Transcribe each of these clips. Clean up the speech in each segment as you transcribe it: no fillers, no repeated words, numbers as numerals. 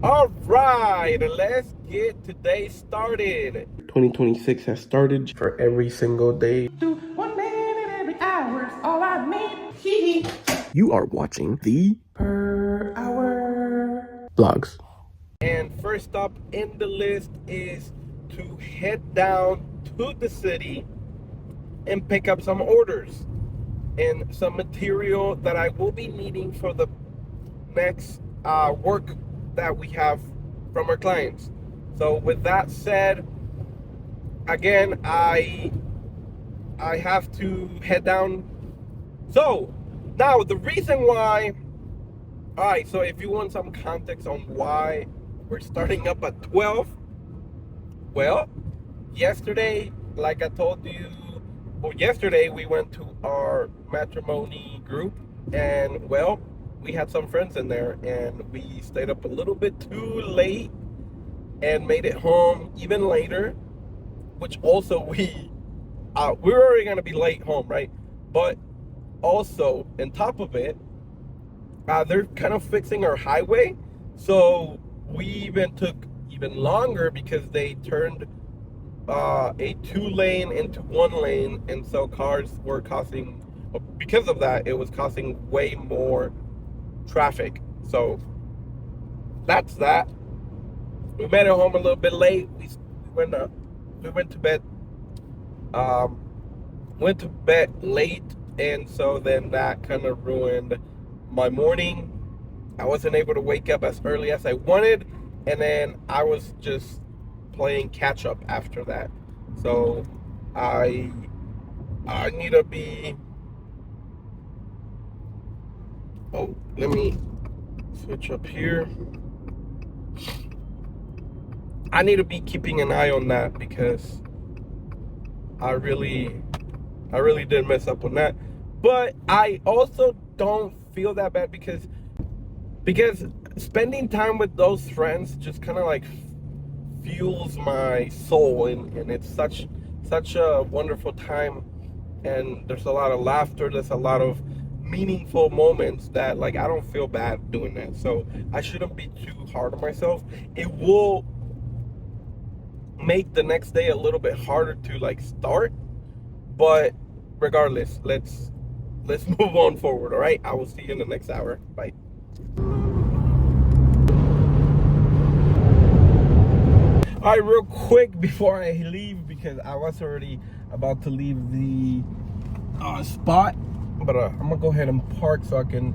All right, let's get today started. 2026 has started for every single day. Do 1 minute every hour is all I need. You are watching the per hour vlogs. And first up in the list is to head down to the city and pick up some orders and some material that I will be needing for the next work that we have from our clients. So with that said, again, I have to head down. So now the reason why, all right, so if you want some context on why we're starting up at 12, well, yesterday, like I told you, well, yesterday we went to our matrimony group, and well, we had some friends in there, and we stayed up a little bit too late and made it home even later, which also we're already gonna be late home, right? But also, on top of it, they're kind of fixing our highway, so we even took even longer because they turned a 2-lane into 1 lane, and so cars were causing, because of that, it was causing way more traffic. So that's that. We made it home a little bit late. We went to bed late, and so then that kind of ruined my morning. I wasn't able to wake up as early as I wanted, and then I was just playing catch up after that. So I need to be, oh, let me switch up here. I need to be keeping an eye on that because I really did mess up on that. But I also don't feel that bad because spending time with those friends just kind of like fuels my soul, and it's such a wonderful time, and there's a lot of laughter, there's a lot of meaningful moments that, like, I don't feel bad doing that. So I shouldn't be too hard on myself. It will make the next day a little bit harder to like start, but regardless, let's move on forward. All right, I will see you in the next hour. Bye. All right, real quick before I leave, because I was already about to leave the spot, but I'm gonna go ahead and park so I can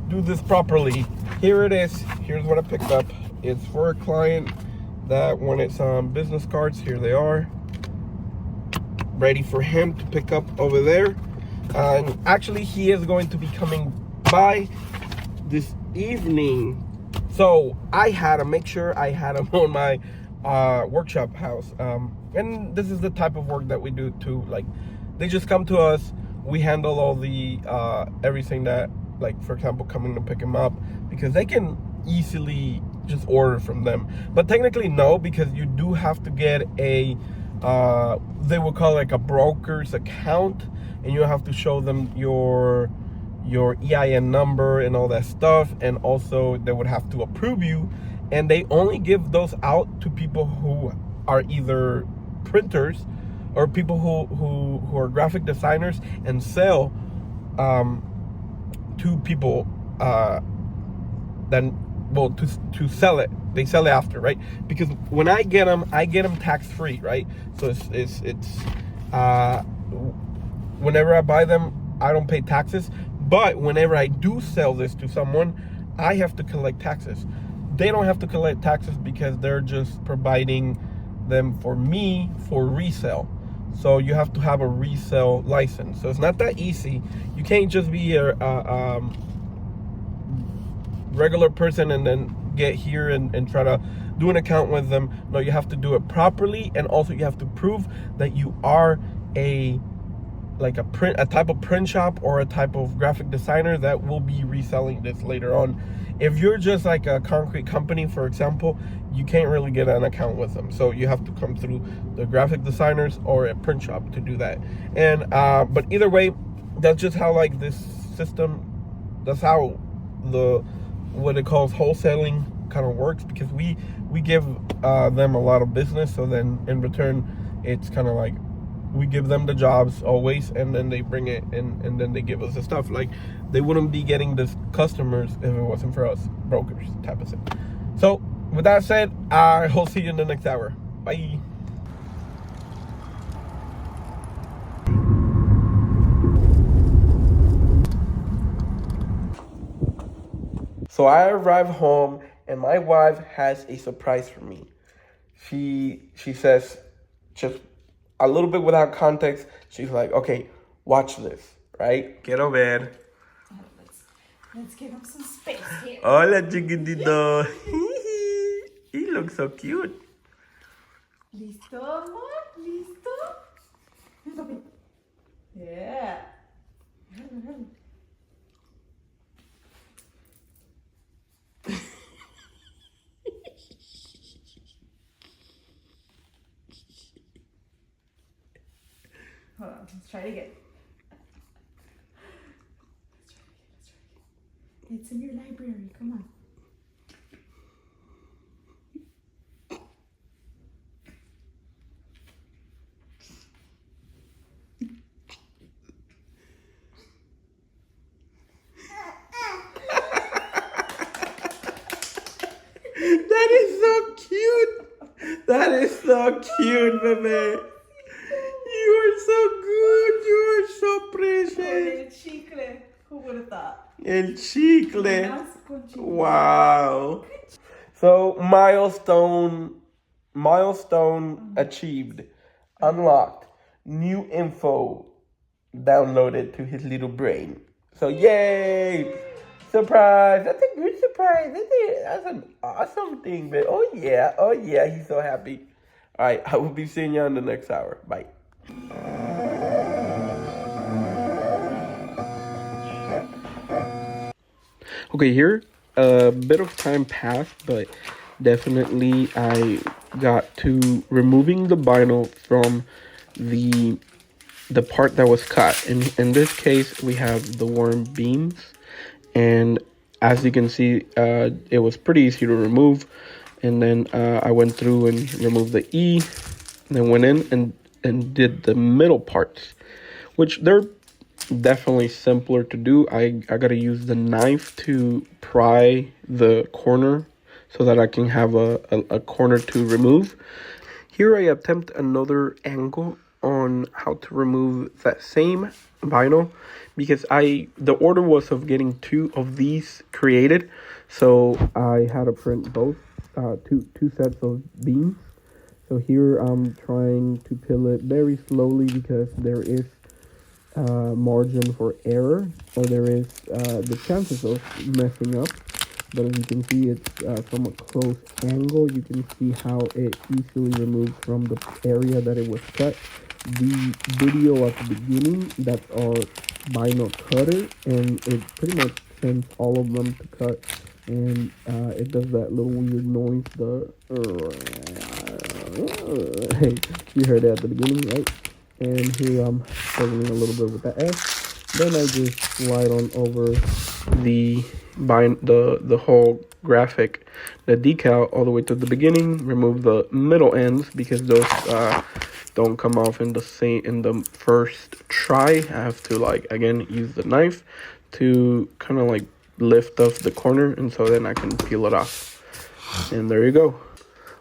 do this properly. Here it is. Here's what I picked up. It's for a client that wanted some business cards. Here they are, ready for him to pick up over there. And actually, he is going to be coming by this evening, so I had to make sure I had him on my workshop house. And this is the type of work that we do too. Like, they just come to us, we handle all the everything that, like, for example, coming to pick him up, because they can easily just order from them. But technically no, because you do have to get a they will call it like a broker's account, and you have to show them your EIN number and all that stuff, and also they would have to approve you, and they only give those out to people who are either printers or people who are graphic designers and sell to people then, well, to sell it. They sell it after, right? Because when I get them tax free, right? So it's whenever I buy them, I don't pay taxes. But whenever I do sell this to someone, I have to collect taxes. They don't have to collect taxes because they're just providing them for me for resale. So you have to have a resale license. So it's not that easy. You can't just be a regular person and then get here and try to do an account with them. No, you have to do it properly, and also you have to prove that you are a type of print shop or a type of graphic designer that will be reselling this later on. If you're just like a concrete company, for example, you can't really get an account with them. So you have to come through the graphic designers or a print shop to do that. And but either way, that's just how, like, this system, that's how what it calls wholesaling kind of works, because we give them a lot of business, so then in return it's kind of like we give them the jobs always, and then they bring it in, and then they give us the stuff. Like, they wouldn't be getting the customers if it wasn't for us brokers type of thing. So with that said, I will see you in the next hour. Bye. So I arrive home, and my wife has a surprise for me. She says, just a little bit without context, she's like, okay, watch this, right? Quiero ver. Let's give him some space here. Hola, chiquitito. He looks so cute. ¿Listo, amor? ¿Listo? Yeah. Hold on, let's try it again. It's in your library, come on. That is so cute. That is so cute, baby. You are so good. You are so precious. El chicle. Who would have thought? El chicle. Wow. So milestone achieved, unlocked, new info downloaded to his little brain. So yay! Surprise! That's a good surprise. That's an awesome thing, man. Oh yeah, he's so happy. All right, I will be seeing you in the next hour. Bye. Okay, here a bit of time passed, but definitely I got to removing the vinyl from the part that was cut. In this case, we have the worm beams, and as you can see, it was pretty easy to remove. And then I went through and removed the E, and then went in and did the middle parts, which they're definitely simpler to do. I gotta use the knife to pry the corner so that I can have a corner to remove. Here I attempt another angle on how to remove that same vinyl, because the order was of getting 2 of these created, so I had to print both two sets of beams. So here I'm trying to peel it very slowly, because there is margin for error, or there is the chances of messing up. But as you can see, it's from a close angle. You can see how it easily removes from the area that it was cut. The video at the beginning, that's our vinyl cutter, and it pretty much sends all of them to cut, and it does that little weird noise, you heard it at the beginning, right? And here I'm struggling a little bit with the S. Then I just slide on over the whole graphic, the decal, all the way to the beginning. Remove the middle ends, because those don't come off in the first try. I have to again use the knife to kind of lift off the corner, and so then I can peel it off. And there you go.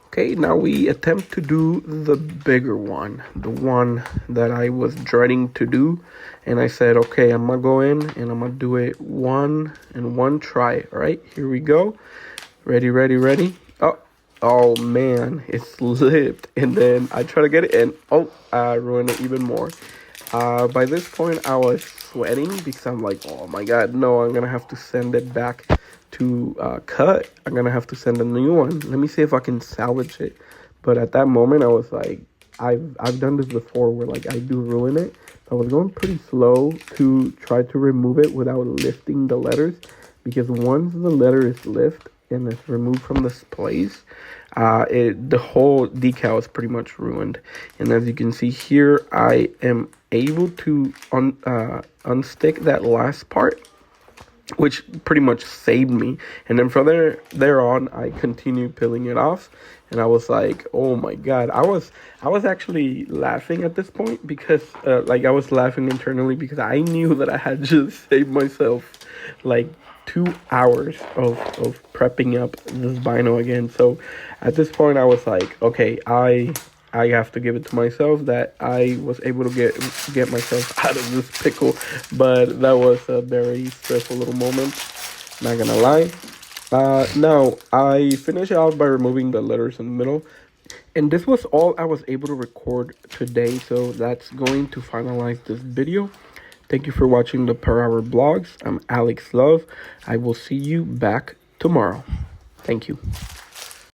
Okay, now we attempt to do the bigger one, the one that I was dreading to do. And I said, okay, I'm gonna go in and I'm gonna do it one try. All right, here we go. Ready. Oh man, it slipped. And then I try to get it in. Oh, I ruined it even more. By this point, I was sweating, because I'm like, oh my God, no, I'm gonna have to send it back to cut. I'm gonna have to send a new one. Let me see if I can salvage it. But at that moment, I was like, I've done this before, where I do ruin it. So I was going pretty slow to try to remove it without lifting the letters, because once the letter is lifted and it's removed from this place, the whole decal is pretty much ruined. And as you can see here, I am able to unstick that last part. which pretty much saved me. And then from there on, I continued peeling it off, and I was like, oh my god, I was actually laughing at this point, because like I was laughing internally, because I knew that I had just saved myself like 2 hours of prepping up this vinyl again. So at this point, I was like, okay, I have to give it to myself that I was able to get myself out of this pickle. But that was a very stressful little moment, not gonna lie. Now I finished out by removing the letters in the middle, and this was all I was able to record today, so that's going to finalize this video. Thank you for watching the Per Hour Blogs. I'm Alex Love. I will see you back tomorrow. Thank you.